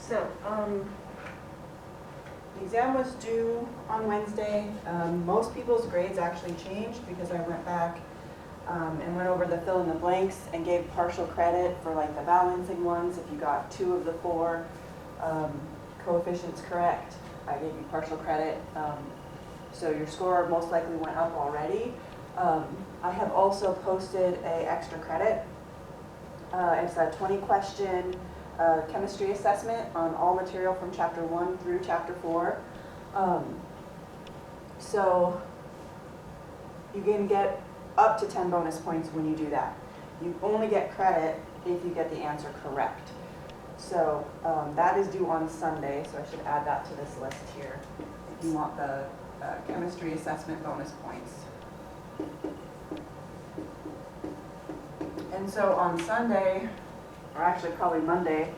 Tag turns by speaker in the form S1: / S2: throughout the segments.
S1: So, the exam was due on Wednesday. Most people's grades actually changed because I went back and went over the fill in the blanks and gave partial credit for like the balancing ones. If you got 2 of the 4 coefficients correct, I gave you partial credit. So your score most likely went up already. I have also posted an extra credit. It's a 20 question chemistry assessment on all material from chapter 1 through chapter 4. So you can get up to 10 bonus points when you do that. You only get credit if you get the answer correct. So that is due on Sunday, so I should add that to this list here if you want the chemistry assessment bonus points. And so on Sunday, or actually probably Monday,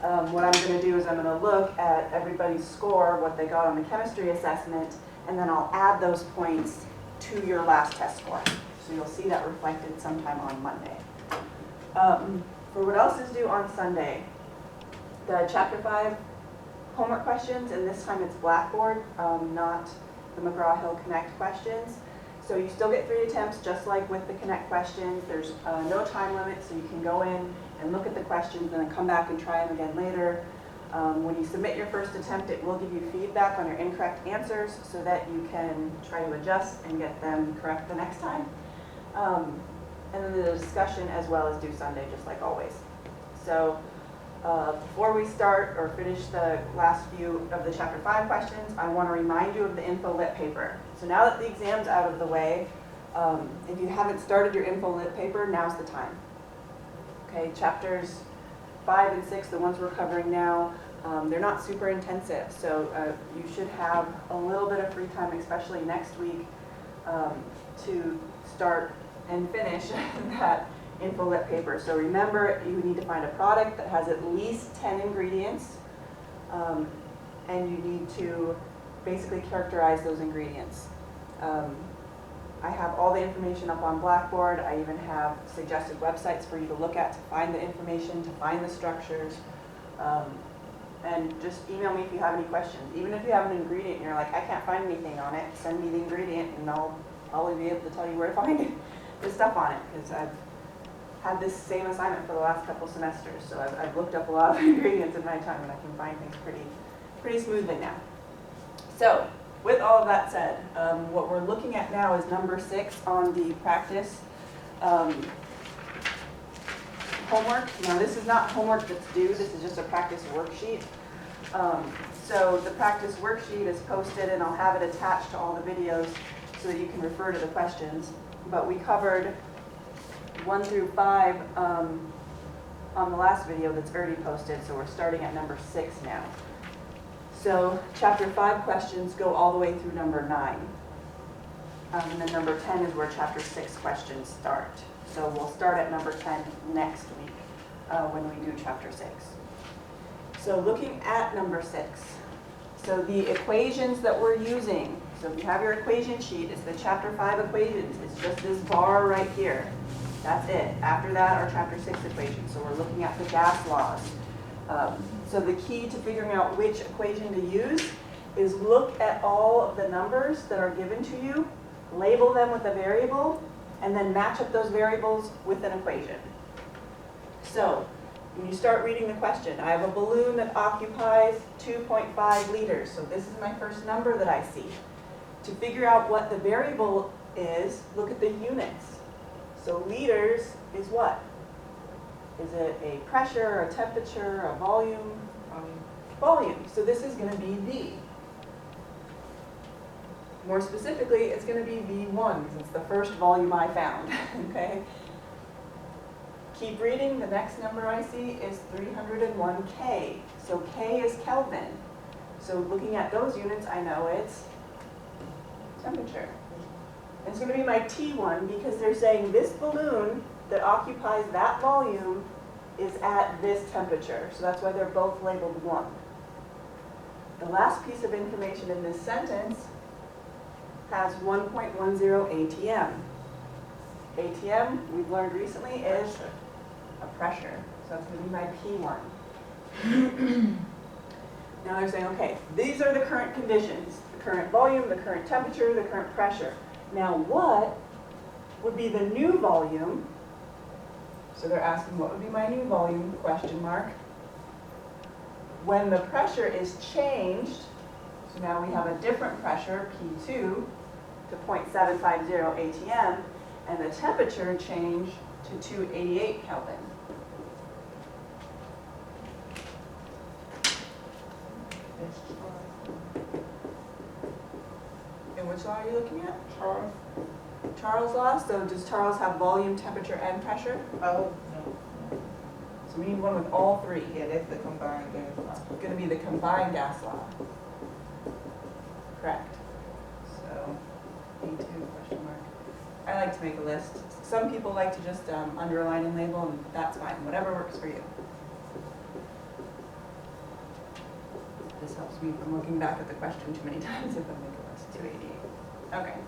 S1: what I'm going to do is I'm going to look at everybody's score, what they got on the chemistry assessment, and then I'll add those points to your last test score. So you'll see that reflected sometime on Monday. For what else is due on Sunday, the chapter 5 homework questions, and this time it's Blackboard, not the McGraw-Hill Connect questions. So you still get 3 attempts, just like with the Connect questions. There's no time limit, so you can go in and look at the questions and then come back and try them again later. When you submit your first attempt, it will give you feedback on your incorrect answers so that you can try to adjust and get them correct the next time. And then the discussion as well is due Sunday, just like always. So before we start or finish the last few of the chapter 5 questions, I want to remind you of the info lit paper. So now that the exam's out of the way, if you haven't started your info lit paper, now's the time. Okay, chapters 5 and 6, the ones we're covering now, they're not super intensive, so you should have a little bit of free time, especially next week, to start and finish that info lit paper. So remember, you need to find a product that has at least 10 ingredients, and you need to basically characterize those ingredients. I have all the information up on Blackboard. I even have suggested websites for you to look at to find the information, to find the structures. And just email me if you have any questions. Even if you have an ingredient and you're like, I can't find anything on it, send me the ingredient and I'll probably be able to tell you where to find the stuff on it, because I've had this same assignment for the last couple semesters. So I've looked up a lot of ingredients in my time and I can find things pretty smoothly now. So with all of that said, what we're looking at now is number 6 on the practice homework. Now this is not homework that's due, this is just a practice worksheet. So the practice worksheet is posted and I'll have it attached to all the videos so that you can refer to the questions. But we covered 1 through 5 on the last video that's already posted, so we're starting at number 6 now. So chapter 5 questions go all the way through number 9. And then number 10 is where chapter 6 questions start. So we'll start at number 10 next week when we do chapter 6. So looking at number 6, so the equations that we're using, so if you have your equation sheet, it's the chapter 5 equations. It's just this bar right here. That's it. After that are chapter 6 equations. So we're looking at the gas laws. So the key to figuring out which equation to use is look at all of the numbers that are given to you, label them with a variable, and then match up those variables with an equation. So when you start reading the question, I have a balloon that occupies 2.5 liters. So this is my first number that I see. To figure out what the variable is, look at the units. So liters is what? Is it a pressure, a temperature, a volume? Volume. So this is going to be V. More specifically, it's going to be V1 because it's the first volume I found. Okay. Keep reading. The next number I see is 301 K. So K is Kelvin. So looking at those units, I know it's temperature. It's going to be my T1 because they're saying this balloon that occupies that volume is at this temperature. So that's why they're both labeled 1. The last piece of information in this sentence has 1.10 ATM. ATM, we've learned recently, is a pressure. So it's going to be my P1. Now they're saying, okay, these are the current conditions, the current volume, the current temperature, the current pressure. Now what would be the new volume? So they're asking, what would be my new volume, question mark, when the pressure is changed. So now we have a different pressure, P2, to 0.750 atm, and the temperature changed to 288 Kelvin. And which law are you looking at?
S2: Charles?
S1: Charles' law. So does Charles have volume, temperature, and pressure?
S2: Oh, no.
S1: So we need one with all three.
S2: Yeah, that's the combined gas law.
S1: It's going to be the combined gas law. Correct. So B2 question mark. I like to make a list. Some people like to just underline and label, and that's fine. Whatever works for you. This helps me from looking back at the question too many times if I make a list. 288. Okay.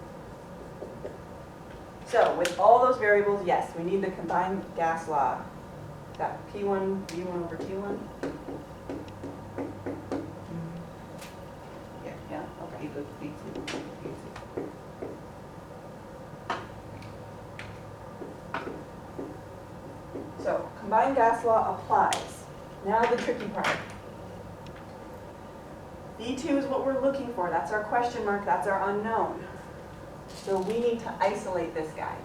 S1: So with all those variables, yes, we need the combined gas law. That P1, V1 over T1.
S2: Yeah.
S1: Yeah, okay.
S2: Equals B2.
S1: So combined gas law applies. Now the tricky part. V2 is what we're looking for. That's our question mark. That's our unknown. So we need to isolate this guy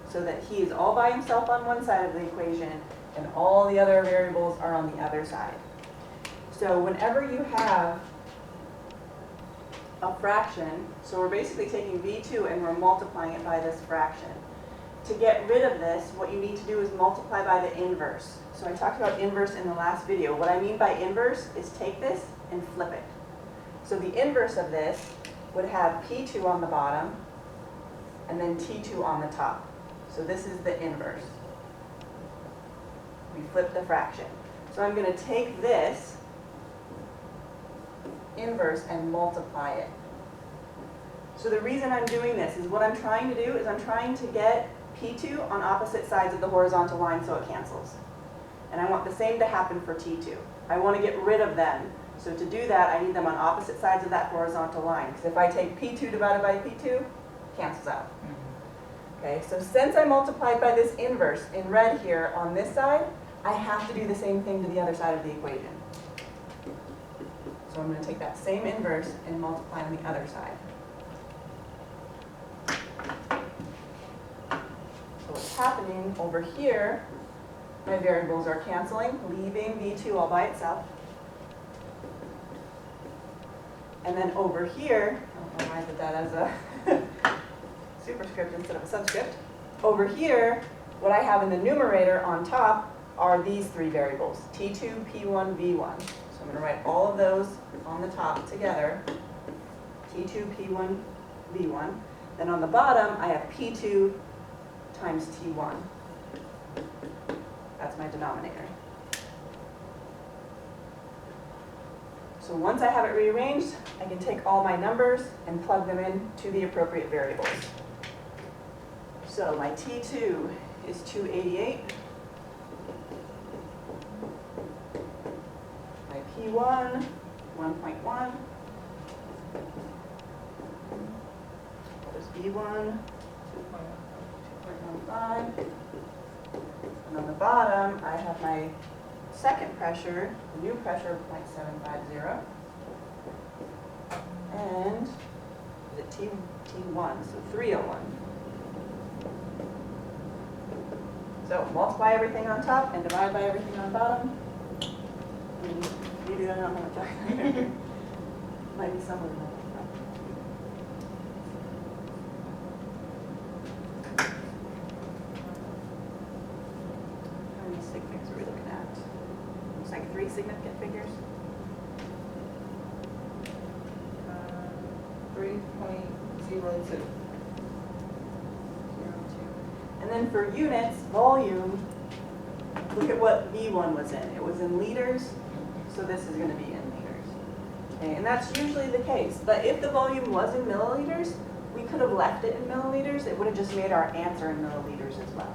S1: so that he is all by himself on one side of the equation and all the other variables are on the other side. So whenever you have a fraction, so we're basically taking V2 and we're multiplying it by this fraction. To get rid of this, what you need to do is multiply by the inverse. So I talked about inverse in the last video. What I mean by inverse is take this and flip it. So the inverse of this would have P2 on the bottom and then T2 on the top. So this is the inverse. We flip the fraction. So I'm going to take this inverse and multiply it. So the reason I'm doing this is what I'm trying to do is I'm trying to get P2 on opposite sides of the horizontal line so it cancels. And I want the same to happen for T2. I want to get rid of them. So to do that, I need them on opposite sides of that horizontal line. Because if I take P2 divided by P2, it cancels out. Okay, so since I multiplied by this inverse in red here on this side, I have to do the same thing to the other side of the equation. So I'm going to take that same inverse and multiply on the other side. So what's happening over here, my variables are canceling, leaving V2 all by itself. And then over here, I don't know why I did that as a superscript instead of a subscript. Over here, what I have in the numerator on top are these three variables, T2, P1, V1. So I'm going to write all of those on the top together, T2, P1, V1. Then on the bottom, I have P2 times T1. That's my denominator. So once I have it rearranged, I can take all my numbers and plug them in to the appropriate variables. So my T2 is 288. My P1, 1.1. What is B1? 2.15. And on the bottom, I have my second pressure, the new pressure of 0.750. And is it T1, so 301. So multiply everything on top and divide by everything on bottom. You do that, I don't know what I'm might be somewhere. How many sig figs are we looking at? Looks like 3 significant figures.
S2: 3.02.
S1: And then for units, volume, look at what V1 was in. It was in liters, so this is going to be in liters. Okay, and that's usually the case. But if the volume was in milliliters, we could have left it in milliliters. It would have just made our answer in milliliters as well.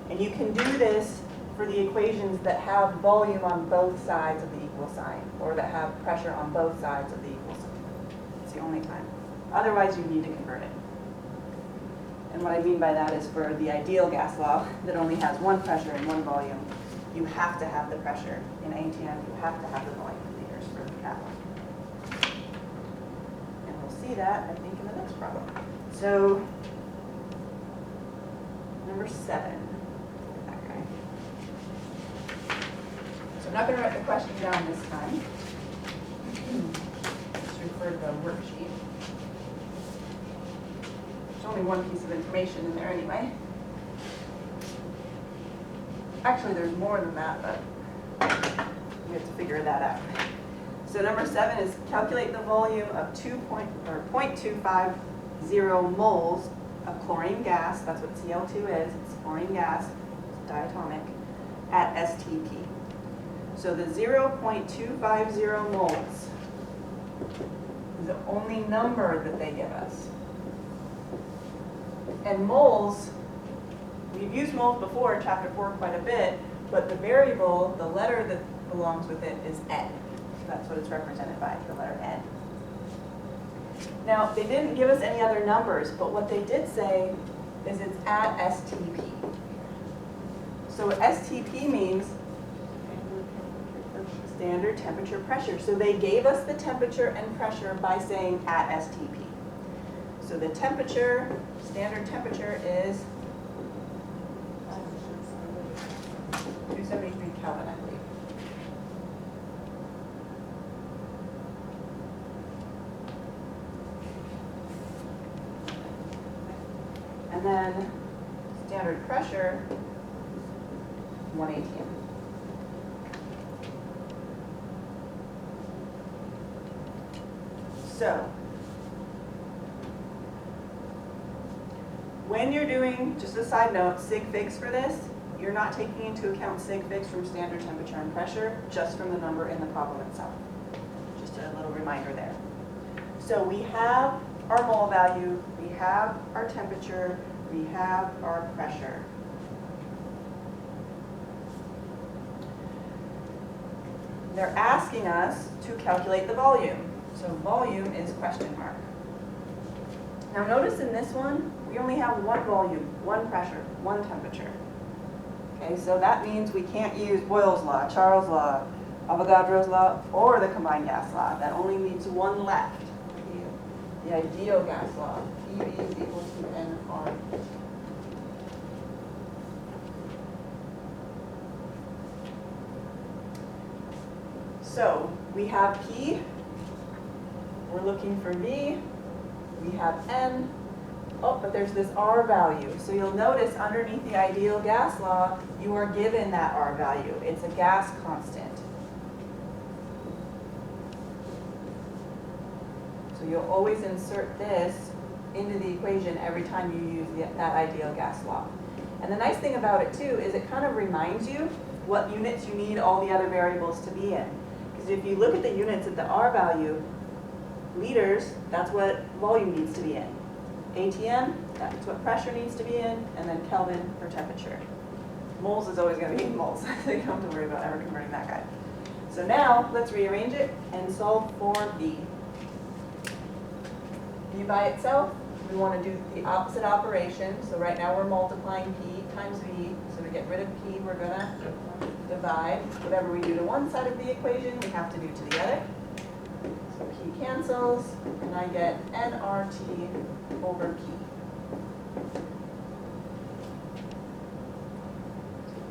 S1: And you can do this for the equations that have volume on both sides of the equal sign, or that have pressure on both sides of the equal sign. It's the only time. Otherwise, you need to convert it. And what I mean by that is for the ideal gas law that only has one pressure and one volume, you have to have the pressure in ATM, you have to have the volume in liters for that one. And we'll see that, I think, in the next problem. So, number 7, that guy. So I'm not going to write the question down this time. Just refer to the worksheet. There's only one piece of information in there anyway. Actually, there's more than that, but we have to figure that out. So number 7 is calculate the volume of 0.250 moles of chlorine gas. That's what Cl2 is. It's chlorine gas, it's diatomic, at STP. So the 0.250 moles is the only number that they give us. And moles, we've used moles before in chapter 4 quite a bit, but the variable, the letter that belongs with it is N. So that's what it's represented by, the letter N. Now, they didn't give us any other numbers, but what they did say is it's at STP. So STP means standard temperature pressure. So they gave us the temperature and pressure by saying at STP. So the temperature, standard temperature is 273 Kelvin, I believe. And then standard pressure, 1 atm. So, when you're doing, just a side note, sig figs for this, you're not taking into account sig figs from standard temperature and pressure, just from the number in the problem itself. Just a little reminder there. So we have our mole value, we have our temperature, we have our pressure. They're asking us to calculate the volume. So volume is question mark. Now notice in this one, we only have one volume, one pressure, one temperature. Okay, so that means we can't use Boyle's law, Charles' law, Avogadro's law, or the combined gas law. That only leaves one left. The ideal gas law, PV is equal to NR. So we have P, we're looking for V, we have N, oh, but there's this R value. So you'll notice underneath the ideal gas law, you are given that R value. It's a gas constant. So you'll always insert this into the equation every time you use that ideal gas law. And the nice thing about it too is it kind of reminds you what units you need all the other variables to be in. Because if you look at the units of the R value, liters, that's what volume needs to be in. ATM, that's what pressure needs to be in, and then Kelvin for temperature. Moles is always going to be moles, so you don't have to worry about ever converting that guy. So now, let's rearrange it and solve for V. V by itself, we want to do the opposite operation. So right now we're multiplying P times V. So to get rid of P, we're going to divide. Whatever we do to one side of the equation, we have to do to the other. So P cancels, and I get nRT over P.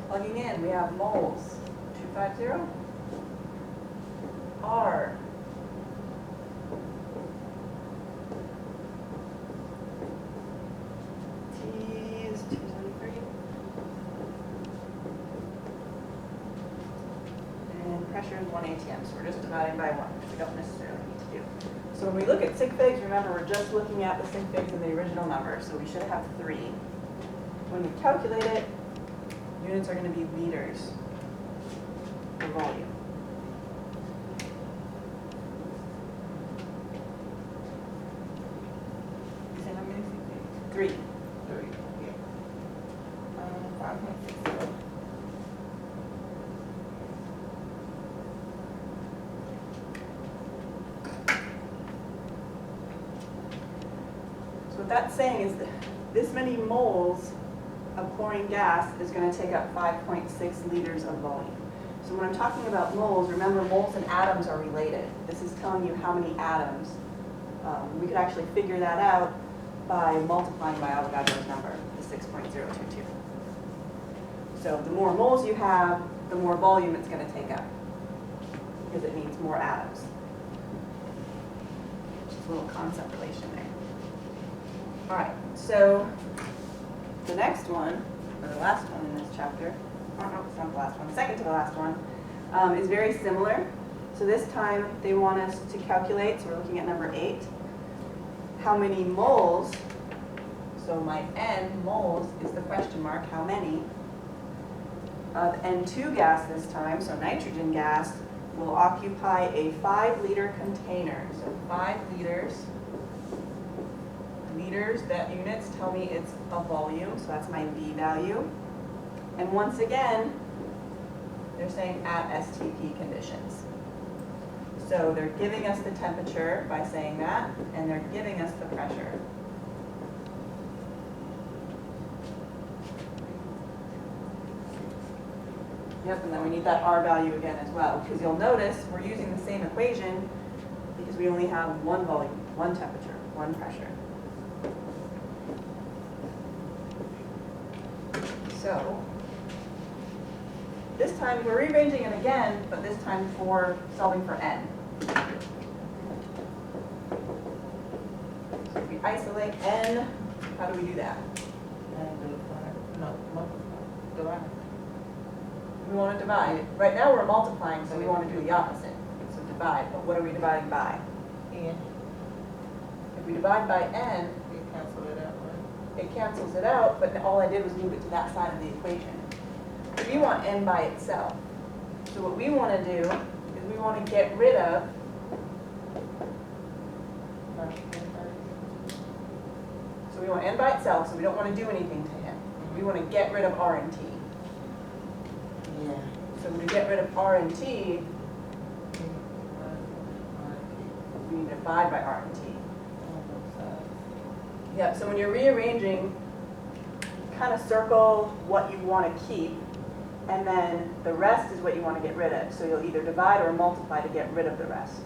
S1: Plugging in, we have moles, 250. R. T is 273. And pressure is 1 atm, so we're just dividing by 1, which we don't necessarily need to do. So when we look at sig figs, remember we're just looking at the sig figs in the original number, so we should have 3. When we calculate it, units are going to be liters for volume.
S2: You said how many sig figs?
S1: 3.
S2: 3, yeah. 5.60.
S1: that's saying is that this many moles of chlorine gas is going to take up 5.6 liters of volume. So when I'm talking about moles, remember moles and atoms are related. This is telling you how many atoms. We could actually figure that out by multiplying by Avogadro's number, the 6.022. So the more moles you have, the more volume it's going to take up, because it needs more atoms. Just a little concept relation there. All right, so the next one, or the last one in this chapter, oh no, it's not the last one, second to the last one, is very similar. So this time they want us to calculate, so we're looking at number 8, how many moles, so my N, moles, is the question mark, how many, of N2 gas this time, so nitrogen gas, will occupy a 5-liter container. So 5 liters. Liters, that units tell me it's a volume, so that's my V value. And once again, they're saying at STP conditions. So they're giving us the temperature by saying that, and they're giving us the pressure. Yep, and then we need that R value again as well, because you'll notice we're using the same equation because we only have one volume, one temperature, one pressure. So this time we're rearranging it again, but this time for solving for N. So if we isolate N, how do we do that?
S2: Divide.
S1: We want to divide. Right now we're multiplying, so we want to do the opposite. So divide, but what are we dividing by?
S2: And
S1: If we divide by N,
S2: we cancel it out, right?
S1: it cancels it out, but all I did was move it to that side of the equation. We want N by itself. So what we want to do is we want to get rid of, so we want N by itself, so we don't want to do anything to him. We want to get rid of R and T.
S2: Yeah.
S1: So to get rid of R and T, we need to divide by R and T. Yep, so when you're rearranging, kind of circle what you want to keep, and then the rest is what you want to get rid of. So you'll either divide or multiply to get rid of the rest.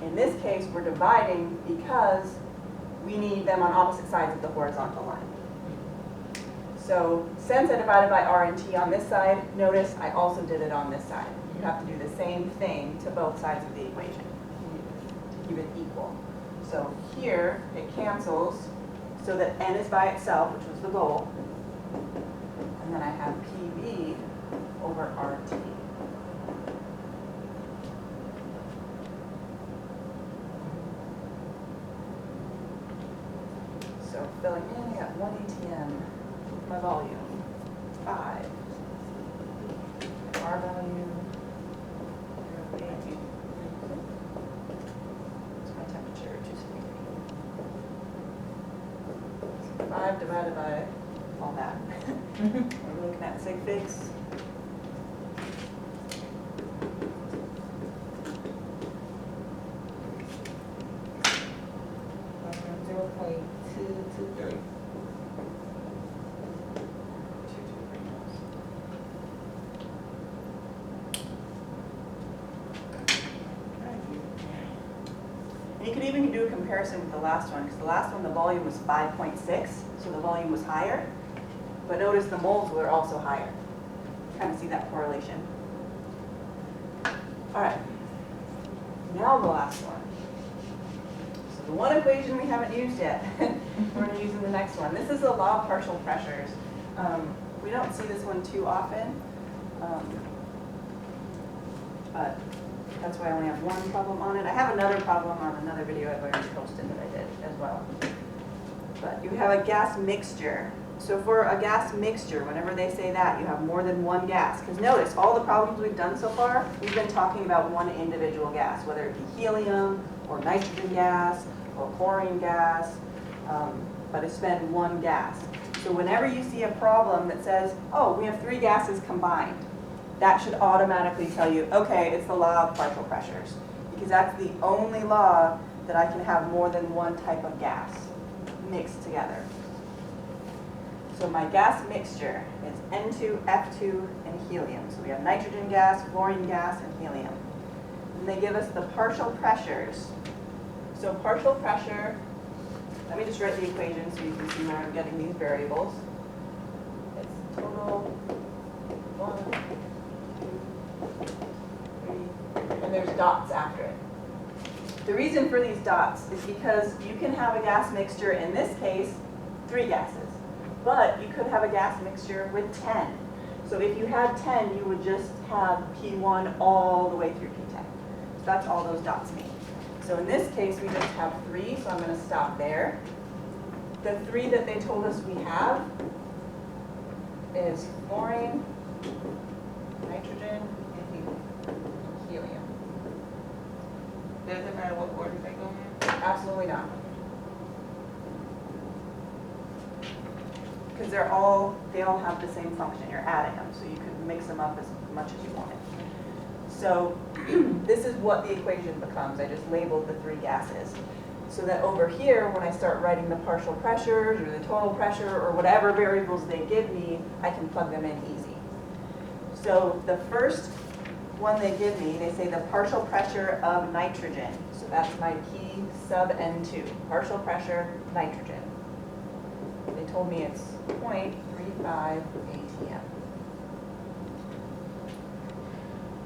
S1: In this case, we're dividing because we need them on opposite sides of the horizontal line. So since I divided by R and T on this side, notice I also did it on this side. You have to do the same thing to both sides of the equation to keep it equal. So here it cancels so that N is by itself, which was the goal. And then I have PV over RT. So filling in, I got 1 ATM with my volume, 5. R value, 0.8. What's my temperature? 273. 5 divided by all that. We're looking at sig figs.
S2: 0.223.
S1: 223 moles. And you could even do a comparison with the last one, because the last one, the volume was 5.6, so the volume was higher. But notice the moles were also higher. Kind of see that correlation. All right, now the last one. So the one equation we haven't used yet, we're going to use in the next one. This is the law of partial pressures. We don't see this one too often, but that's why I only have one problem on it. I have another problem on another video I've already posted that I did as well. But you have a gas mixture. So for a gas mixture, whenever they say that, you have more than one gas. Because notice, all the problems we've done so far, we've been talking about one individual gas, whether it be helium, or nitrogen gas, or chlorine gas, but it's been one gas. So whenever you see a problem that says, oh, we have 3 gases combined, that should automatically tell you, okay, it's the law of partial pressures. Because that's the only law that I can have more than one type of gas. mixed together. So my gas mixture is N2, F2, and helium. So we have nitrogen gas, fluorine gas, and helium. And they give us the partial pressures. So partial pressure, let me just write the equation so you can see where I'm getting these variables. It's total 1, 2, 3, and there's dots after it. The reason for these dots is because you can have a gas mixture, in this case, 3 gases. But you could have a gas mixture with 10. So if you had 10, you would just have P1 all the way through P10. So that's all those dots mean. So in this case, we just have 3, so I'm going to stop there. The 3 that they told us we have is fluorine, nitrogen, and helium.
S2: Does it matter what order they go in?
S1: Absolutely not. Because they all have the same function. You're adding them, so you can mix them up as much as you wanted. So this is what the equation becomes. I just labeled the 3 gases. So that over here, when I start writing the partial pressures or the total pressure or whatever variables they give me, I can plug them in easy. So the first one they give me, they say the partial pressure of nitrogen. So that's my P sub N2, partial pressure nitrogen. They told me it's 0.35 atm.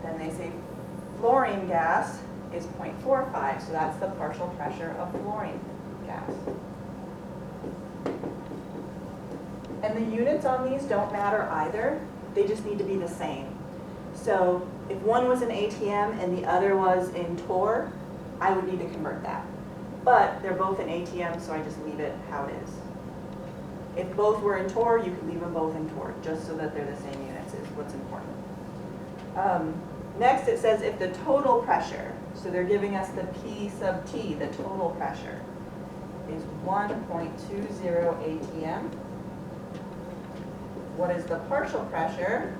S1: Then they say fluorine gas is 0.45, so that's the partial pressure of fluorine gas. And the units on these don't matter either, they just need to be the same. So if one was in ATM and the other was in torr, I would need to convert that. But they're both in ATM, so I just leave it how it is. If both were in torr, you could leave them both in torr, just so that they're the same units is what's important. Next, it says if the total pressure, so they're giving us the P sub T, the total pressure, is 1.20 atm. What is the partial pressure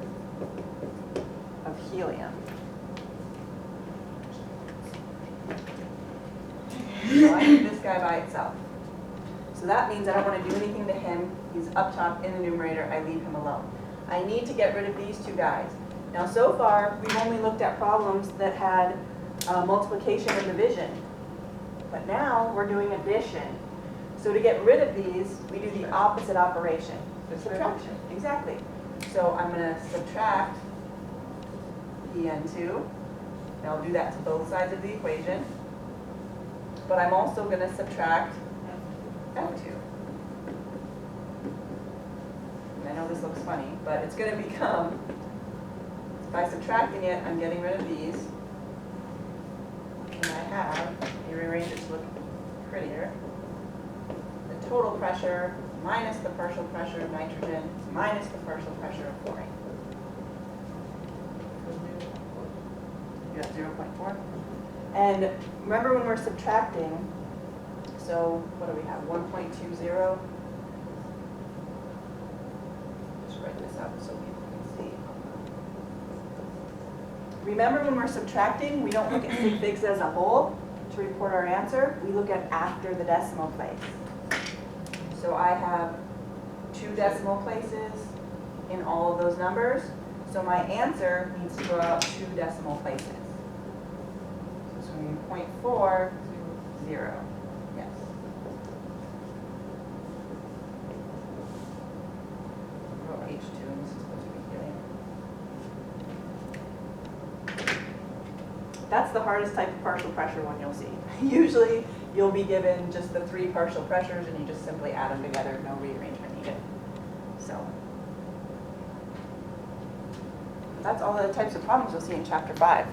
S1: of helium? So I need this guy by itself. So that means I don't want to do anything to him. He's up top in the numerator. I leave him alone. I need to get rid of these 2 guys. Now, so far, we've only looked at problems that had multiplication and division. But now we're doing addition. So to get rid of these, we do the opposite operation. Subtraction, exactly. So I'm going to subtract PN2. And I'll do that to both sides of the equation. But I'm also going to subtract F2. And I know this looks funny, but it's going to become, by subtracting it, I'm getting rid of these. And I have, you rearrange it to look prettier, the total pressure minus the partial pressure of nitrogen minus the partial pressure of fluorine. You got 0.4. And remember when we're subtracting, so what do we have, 1.20? Just write this out so people can see. Remember when we're subtracting, we don't look at sig figs as a whole to report our answer. We look at after the decimal place. So I have 2 decimal places in all of those numbers. So my answer needs to go out 2 decimal places. So it's going to be 0.40. Yes. Oh, H2, and this is supposed to be helium. That's the hardest type of partial pressure one you'll see. Usually you'll be given just the 3 partial pressures and you just simply add them together, no rearrangement needed. So that's all the types of problems you'll see in chapter 5.